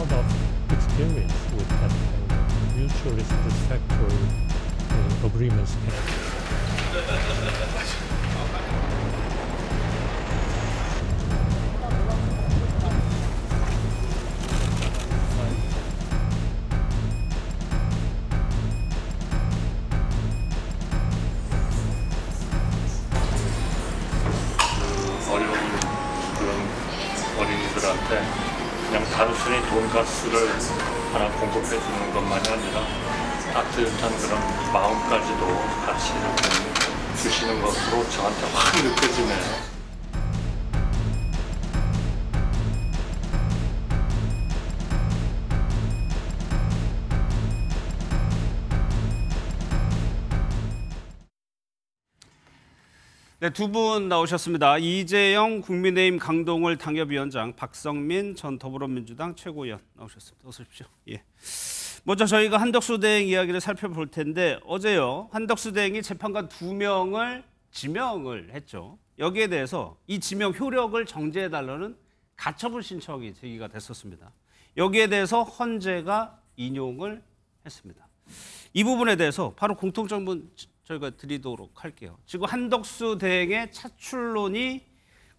lot of experience with that kind of mutually satisfactory agreements. 어려운 그런 어린이들한테 그냥 단순히 돈가스를 하나 공급해 주는 것만이 아니라 따뜻한 그런 마음까지도 같이 주시는 것으로 저한테 확 느껴지네요. 네, 두 분 나오셨습니다. 이재영 국민의힘 강동을 당협위원장, 박성민 전 더불어민주당 최고위원 나오셨습니다. 어서 오십시오. 예. 먼저 저희가 한덕수 대행 이야기를 살펴볼 텐데 어제요 한덕수 대행이 재판관 2명을 지명을 했죠. 여기에 대해서 이 지명 효력을 정지해달라는 가처분 신청이 제기가 됐었습니다. 여기에 대해서 헌재가 인용을 했습니다. 이 부분에 대해서 바로 공통점은 저희가 드리도록 할게요. 지금 한덕수 대행의 차출론이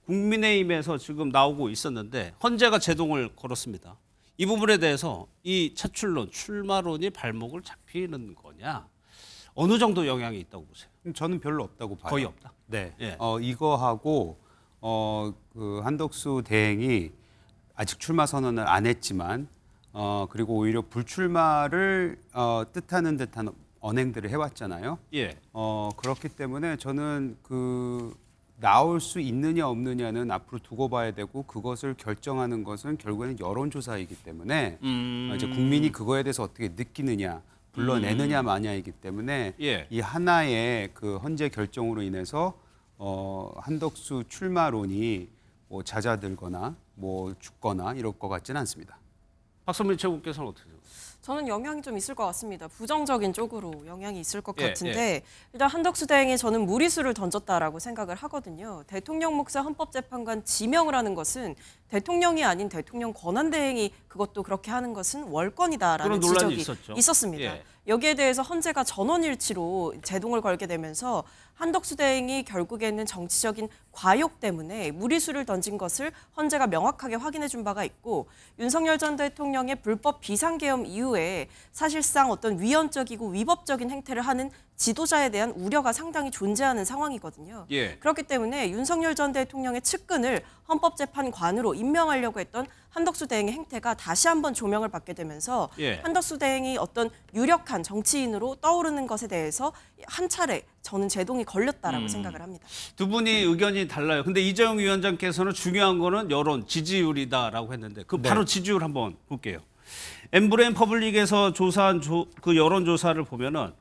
국민의힘에서 지금 나오고 있었는데 헌재가 제동을 걸었습니다. 이 부분에 대해서 이 차출론, 출마론이 발목을 잡히는 거냐? 어느 정도 영향이 있다고 보세요? 저는 별로 없다고 봐요. 거의 없다. 네. 예. 이거하고 그 한덕수 대행이 아직 출마 선언을 안 했지만 그리고 오히려 불출마를 뜻하는 듯한 언행들을 해왔잖아요. 예. 그렇기 때문에 저는 그 나올 수 있느냐 없느냐는 앞으로 두고 봐야 되고 그것을 결정하는 것은 결국에는 여론조사이기 때문에 이제 국민이 그거에 대해서 어떻게 느끼느냐, 불러내느냐 마냐이기 때문에 예. 이 하나의 그 헌재 결정으로 인해서 한덕수 출마론이 뭐 잦아들거나 뭐 죽거나 이럴 것 같지는 않습니다. 박성민 최고께서는 어떻게 생각하세요? 저는 영향이 좀 있을 것 같습니다. 부정적인 쪽으로 영향이 있을 것 예, 같은데 일단 한덕수 대행이 저는 무리수를 던졌다라고 생각을 하거든요. 대통령 몫의 헌법재판관 지명을 하는 것은 대통령이 아닌 대통령 권한대행이 그것도 그렇게 하는 것은 월권이다라는 지적이 있었습니다. 예. 여기에 대해서 헌재가 전원일치로 제동을 걸게 되면서 한덕수 대행이 결국에는 정치적인 과욕 때문에 무리수를 던진 것을 헌재가 명확하게 확인해 준 바가 있고 윤석열 전 대통령의 불법 비상계엄 이후에 사실상 어떤 위헌적이고 위법적인 행태를 하는 지도자에 대한 우려가 상당히 존재하는 상황이거든요. 예. 그렇기 때문에 윤석열 전 대통령의 측근을 헌법재판관으로 임명하려고 했던 한덕수 대행의 행태가 다시 한번 조명을 받게 되면서 예. 한덕수 대행이 어떤 유력한 정치인으로 떠오르는 것에 대해서 한 차례 저는 제동이 걸렸다라고 생각을 합니다. 두 분이 의견이 달라요. 근데 이재용 위원장께서는 중요한 거는 여론, 지지율이다라고 했는데 그 바로 지지율 한번 볼게요. 엠브레인 퍼블릭에서 조사한 그 여론조사를 보면은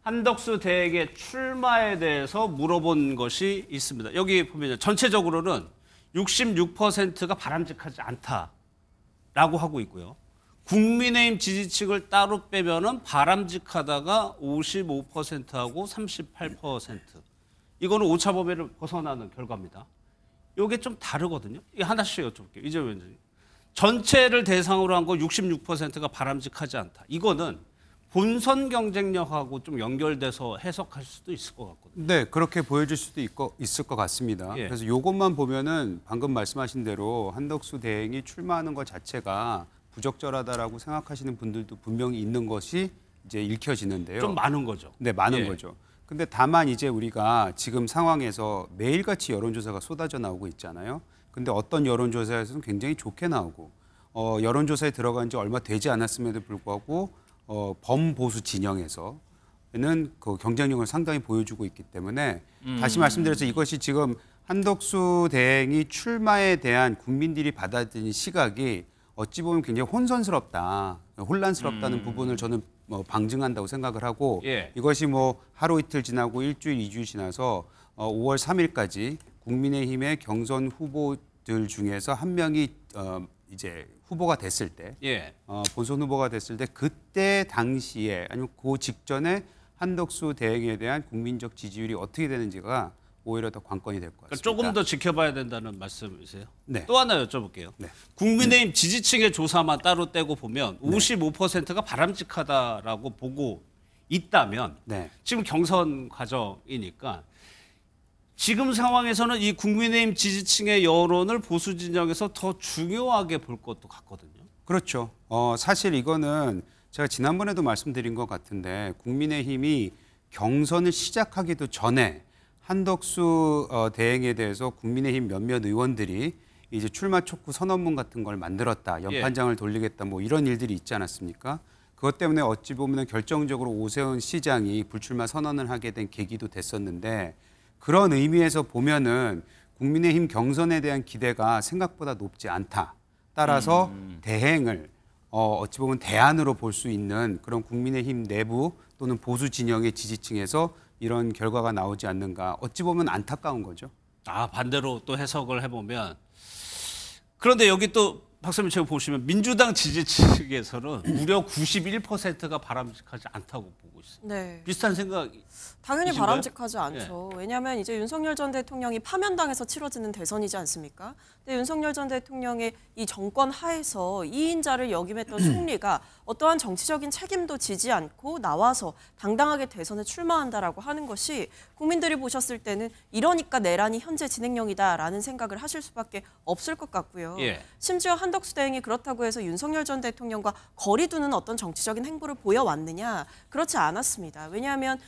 한덕수 대행의 출마에 대해서 물어본 것이 있습니다. 여기 보면 전체적으로는 66%가 바람직하지 않다라고 하고 있고요. 국민의힘 지지층을 따로 빼면은 바람직하다가 55%하고 38%. 이거는 오차 범위를 벗어나는 결과입니다. 이게 좀 다르거든요. 이게 하나씩 여쭤볼게요. 이재용 위원장님. 전체를 대상으로 한 거 66%가 바람직하지 않다. 이거는 본선 경쟁력하고 좀 연결돼서 해석할 수도 있을 것 같거든요. 네, 그렇게 보여질 수도 있을 것 같습니다. 예. 그래서 이것만 보면은 방금 말씀하신 대로 한덕수 대행이 출마하는 것 자체가 부적절하다라고 생각하시는 분들도 분명히 있는 것이 이제 읽혀지는데요. 좀 많은 거죠. 네, 많은 예. 거죠. 근데 다만 이제 우리가 지금 상황에서 매일같이 여론조사가 쏟아져 나오고 있잖아요. 근데 어떤 여론조사에서는 굉장히 좋게 나오고 여론조사에 들어간 지 얼마 되지 않았음에도 불구하고 범보수 진영에서는 그 경쟁력을 상당히 보여주고 있기 때문에 다시 말씀드려서 이것이 지금 한덕수 대행이 출마에 대한 국민들이 받아들인 시각이 어찌 보면 굉장히 혼란스럽다는 부분을 저는 방증한다고 생각을 하고 예. 이것이 뭐 하루 이틀 지나고 일주일, 2주일 지나서 5월 3일까지 국민의힘의 경선 후보들 중에서 한 명이 이제 후보가 됐을 때, 예. 본선 후보가 됐을 때 그때 당시에 아니면 그 직전에 한덕수 대행에 대한 국민적 지지율이 어떻게 되는지가 오히려 더 관건이 될 것 같습니다. 그러니까 조금 더 지켜봐야 된다는 말씀이세요? 네. 또 하나 여쭤볼게요. 네. 국민의힘 지지층의 조사만 따로 떼고 보면 55%가 바람직하다라고 보고 있다면 네. 지금 경선 과정이니까 지금 상황에서는 이 국민의힘 지지층의 여론을 보수 진영에서 더 중요하게 볼 것도 같거든요. 그렇죠. 사실 이거는 제가 지난번에도 말씀드린 것 같은데 국민의힘이 경선을 시작하기도 전에 한덕수 대행에 대해서 국민의힘 몇몇 의원들이 이제 출마 촉구 선언문 같은 걸 만들었다. 연판장을 돌리겠다. 뭐 이런 일들이 있지 않았습니까? 그것 때문에 어찌 보면 결정적으로 오세훈 시장이 불출마 선언을 하게 된 계기도 됐었는데 그런 의미에서 보면은 국민의힘 경선에 대한 기대가 생각보다 높지 않다. 따라서 대행을 어찌 보면 대안으로 볼 수 있는 그런 국민의힘 내부 또는 보수 진영의 지지층에서 이런 결과가 나오지 않는가. 어찌 보면 안타까운 거죠. 반대로 또 해석을 해보면 그런데 여기 또 박선민 최고 보시면 민주당 지지층에서는 무려 91%가 바람직하지 않다고 보고 있어요. 네. 비슷한 생각이 당연히 이신가요? 바람직하지 않죠. 왜냐하면 이제 윤석열 전 대통령이 파면당해서 치러지는 대선이지 않습니까? 근데 윤석열 전 대통령의 이 정권 하에서 2인자를 역임했던 총리가 어떠한 정치적인 책임도 지지 않고 나와서 당당하게 대선에 출마한다라고 하는 것이 국민들이 보셨을 때는 이러니까 내란이 현재 진행형이다라는 생각을 하실 수밖에 없을 것 같고요. 예. 심지어 한덕수 대행이 그렇다고 해서 윤석열 전 대통령과 거리 두는 어떤 정치적인 행보를 보여왔느냐? 그렇지 않았습니다. 왜냐하면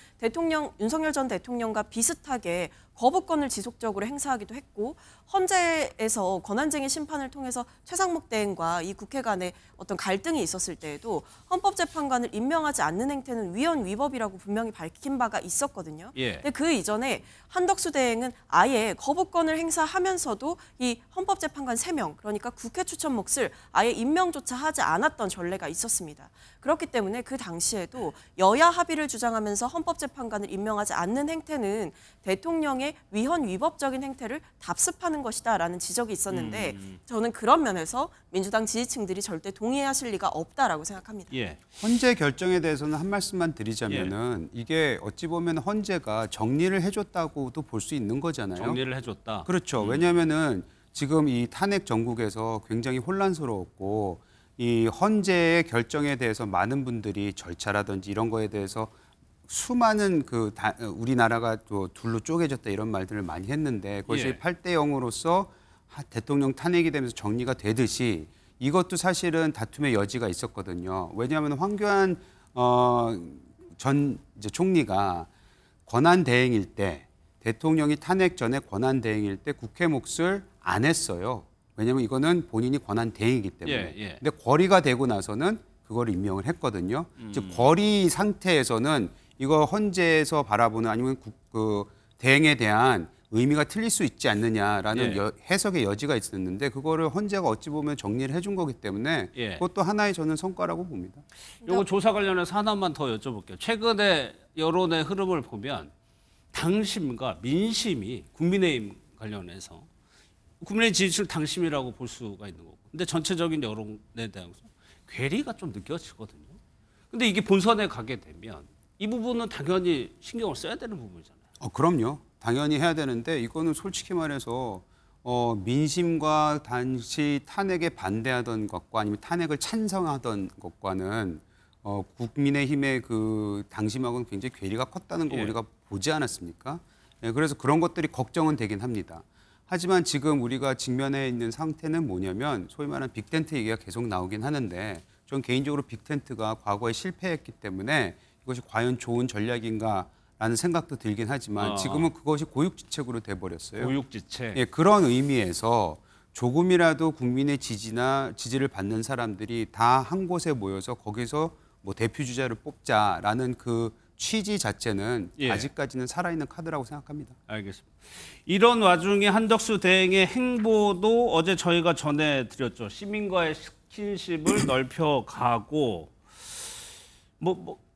윤석열 전 대통령과 비슷하게 거부권을 지속적으로 행사하기도 했고 헌재에서 권한쟁의 심판을 통해서 최상목 대행과 이 국회 간에 어떤 갈등이 있었을 때에도 헌법재판관을 임명하지 않는 행태는 위헌 위법이라고 분명히 밝힌 바가 있었거든요. 예. 근데 그 이전에 한덕수 대행은 아예 거부권을 행사하면서도 이 헌법재판관 3명 그러니까 국회 추천 몫을 아예 임명조차 하지 않았던 전례가 있었습니다. 그렇기 때문에 그 당시에도 여야 합의를 주장하면서 헌법재판관을 임명하지 않는 행태는 대통령의 위헌 위법적인 행태를 답습하는 것이다라는 지적이 있었는데 저는 그런 면에서 민주당 지지층들이 절대 동의하실 리가 없다라고 생각합니다. 예. 헌재 결정에 대해서는 한 말씀만 드리자면은 이게 어찌 보면 헌재가 정리를 해줬다고도 볼 수 있는 거잖아요. 정리를 해줬다. 그렇죠. 왜냐하면은 지금 이 탄핵 전국에서 굉장히 혼란스러웠고 이 헌재의 결정에 대해서 많은 분들이 절차라든지 이런 거에 대해서 수많은 우리나라가 또 둘로 쪼개졌다 이런 말들을 많이 했는데 그것이 예. 8대 0으로서 대통령 탄핵이 되면서 정리가 되듯이 이것도 사실은 다툼의 여지가 있었거든요. 왜냐하면 황교안 전 이제 총리가 권한 대행일 때 대통령이 탄핵 전에 권한 대행일 때 국회 몫을 안 했어요. 왜냐하면 이거는 본인이 권한 대행이기 때문에. 예. 근데 거리가 되고 나서는 그걸 임명을 했거든요. 즉 거리 상태에서는 이거 헌재에서 바라보는 아니면 그 대행에 대한 의미가 틀릴 수 있지 않느냐라는 예. 해석의 여지가 있었는데 그거를 헌재가 어찌 보면 정리를 해준 거기 때문에 예. 그것도 하나의 저는 성과라고 봅니다. 요거 조사 관련해서 하나만 더 여쭤볼게요. 최근에 여론의 흐름을 보면 당심과 민심이 국민의힘 관련해서 국민의힘 지지층 당심이라고 볼 수가 있는 거고 근데 전체적인 여론에 대해서 괴리가 좀 느껴지거든요. 근데 이게 본선에 가게 되면 이 부분은 당연히 신경을 써야 되는 부분이잖아요. 그럼요. 당연히 해야 되는데 이거는 솔직히 말해서 민심과 당시 탄핵에 반대하던 것과 아니면 탄핵을 찬성하던 것과는 국민의힘의 그 당심하고는 굉장히 괴리가 컸다는 거 예. 우리가 보지 않았습니까? 예, 그래서 그런 것들이 걱정은 되긴 합니다. 하지만 지금 우리가 직면해 있는 상태는 뭐냐면 소위 말하는 빅텐트 얘기가 계속 나오긴 하는데 전 개인적으로 빅텐트가 과거에 실패했기 때문에 이것이 과연 좋은 전략인가라는 생각도 들긴 하지만 지금은 그것이 고육지책으로 돼버렸어요. 고육지책. 예, 그런 의미에서 조금이라도 국민의 지지를 받는 사람들이 다 한 곳에 모여서 거기서 뭐 대표 주자를 뽑자라는 그 취지 자체는 예. 아직까지는 살아있는 카드라고 생각합니다. 알겠습니다. 이런 와중에 한덕수 대행의 행보도 어제 저희가 전해드렸죠. 시민과의 스킨십을 넓혀가고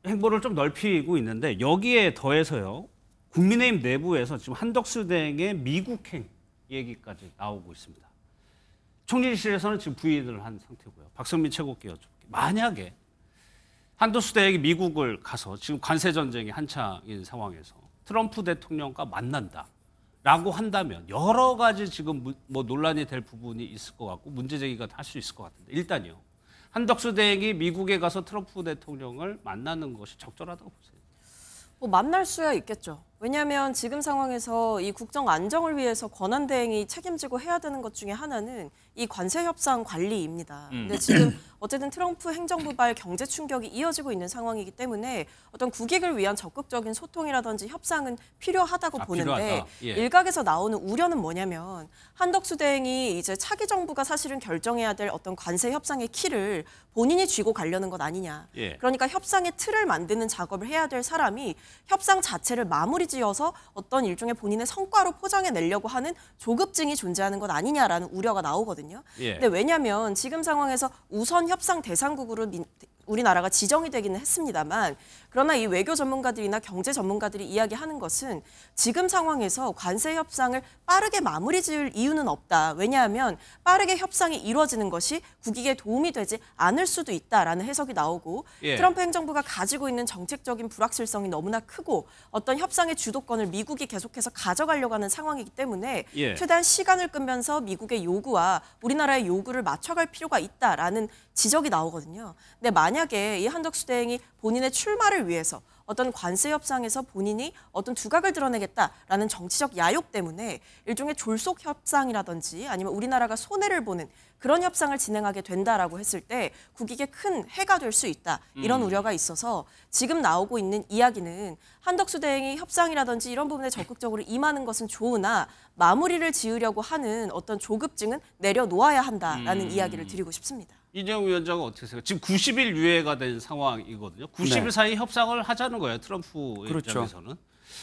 행보를 좀 넓히고 있는데 여기에 더해서요. 국민의힘 내부에서 지금 한덕수 대행의 미국행 얘기까지 나오고 있습니다. 총리실에서는 지금 부인을 한 상태고요. 박성민 최고께 여쭤볼게요. 만약에 한덕수 대행이 미국을 가서 지금 관세 전쟁이 한창인 상황에서 트럼프 대통령과 만난다. 라고 한다면 여러 가지 지금 뭐 논란이 될 부분이 있을 것 같고 문제 제기가 할 수 있을 것 같은데 일단요. 한덕수 대행이 미국에 가서 트럼프 대통령을 만나는 것이 적절하다고 보세요? 뭐 만날 수야 있겠죠. 왜냐하면 지금 상황에서 이 국정 안정을 위해서 권한 대행이 책임지고 해야 되는 것 중에 하나는 이 관세 협상 관리입니다. 근데 지금 어쨌든 트럼프 행정부발 경제 충격이 이어지고 있는 상황이기 때문에 어떤 국익을 위한 적극적인 소통이라든지 협상은 필요하다고 보는데 필요하다. 예. 일각에서 나오는 우려는 뭐냐면 한덕수 대행이 이제 차기 정부가 사실은 결정해야 될 어떤 관세 협상의 키를 본인이 쥐고 가려는 것 아니냐. 예. 그러니까 협상의 틀을 만드는 작업을 해야 될 사람이 협상 자체를 마무리 지어서 어떤 일종의 본인의 성과로 포장해내려고 하는 조급증이 존재하는 것 아니냐라는 우려가 나오거든요. 예. 근데 왜냐하면 지금 상황에서 우선 협상 대상국으로 우리나라가 지정이 되기는 했습니다만 그러나 이 외교 전문가들이나 경제 전문가들이 이야기하는 것은 지금 상황에서 관세 협상을 빠르게 마무리 지을 이유는 없다. 왜냐하면 빠르게 협상이 이루어지는 것이 국익에 도움이 되지 않을 수도 있다라는 해석이 나오고 예. 트럼프 행정부가 가지고 있는 정책적인 불확실성이 너무나 크고 어떤 협상의 주도권을 미국이 계속해서 가져가려고 하는 상황이기 때문에 예. 최대한 시간을 끌면서 미국의 요구와 우리나라의 요구를 맞춰갈 필요가 있다라는 지적이 나오거든요. 근데 만약에 이 한덕수 대행이 본인의 출마를 위해서 어떤 관세 협상에서 본인이 어떤 두각을 드러내겠다라는 정치적 야욕 때문에 일종의 졸속 협상이라든지 아니면 우리나라가 손해를 보는 그런 협상을 진행하게 된다라고 했을 때 국익에 큰 해가 될 수 있다. 이런 우려가 있어서 지금 나오고 있는 이야기는 한덕수 대행이 협상이라든지 이런 부분에 적극적으로 임하는 것은 좋으나 마무리를 지으려고 하는 어떤 조급증은 내려놓아야 한다라는 이야기를 드리고 싶습니다. 이재용 위원장은 어떻게 생각해요? 지금 90일 유예가 된 상황이거든요. 90일 네. 사이 협상을 하자는 거예요. 트럼프 그렇죠. 입장에서는.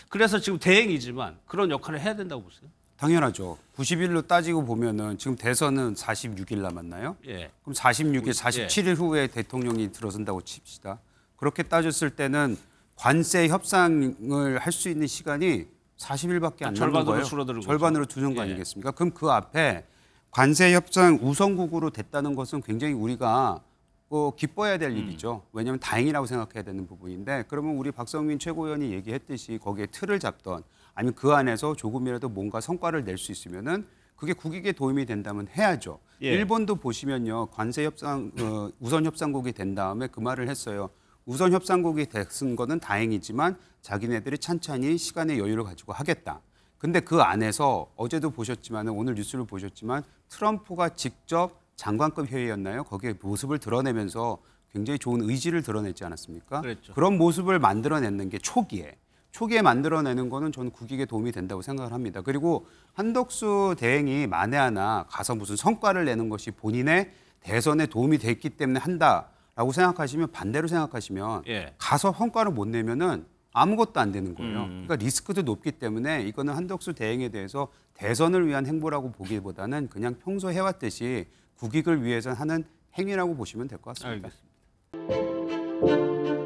그래서 지금 대행이지만 그런 역할을 해야 된다고 보세요? 당연하죠. 90일로 따지고 보면은 지금 대선은 46일 남았나요? 예. 그럼 46일, 47일 후에 대통령이 들어선다고 칩시다. 그렇게 따졌을 때는 관세 협상을 할 수 있는 시간이 40일밖에 안 남은 절반으로 거예요. 줄어드는 거죠. 절반으로 줄는 거 예. 아니겠습니까? 그럼 그 앞에 관세 협상 우선국으로 됐다는 것은 굉장히 우리가 기뻐해야 될 일이죠. 왜냐하면 다행이라고 생각해야 되는 부분인데 그러면 우리 박성민 최고위원이 얘기했듯이 거기에 틀을 잡던 아니면 그 안에서 조금이라도 뭔가 성과를 낼 수 있으면은 그게 국익에 도움이 된다면 해야죠. 예. 일본도 보시면요. 관세 협상 우선 협상국이 된 다음에 그 말을 했어요. 우선 협상국이 됐은 거는 다행이지만 자기네들이 찬찬히 시간의 여유를 가지고 하겠다. 근데 그 안에서 어제도 보셨지만 오늘 뉴스를 보셨지만 트럼프가 직접 장관급 회의였나요? 거기에 모습을 드러내면서 굉장히 좋은 의지를 드러냈지 않았습니까? 그랬죠. 그런 모습을 만들어내는 게 초기에 만들어내는 거는 저는 국익에 도움이 된다고 생각을 합니다. 그리고 한덕수 대행이 만에 하나 가서 무슨 성과를 내는 것이 본인의 대선에 도움이 됐기 때문에 한다라고 생각하시면 반대로 생각하시면 예. 가서 성과를 못 내면은 아무것도 안 되는 거예요. 그러니까 리스크도 높기 때문에 이거는 한덕수 대행에 대해서 대선을 위한 행보라고 보기보다는 그냥 평소 해왔듯이 국익을 위해서 하는 행위라고 보시면 될 것 같습니다. 알겠습니다.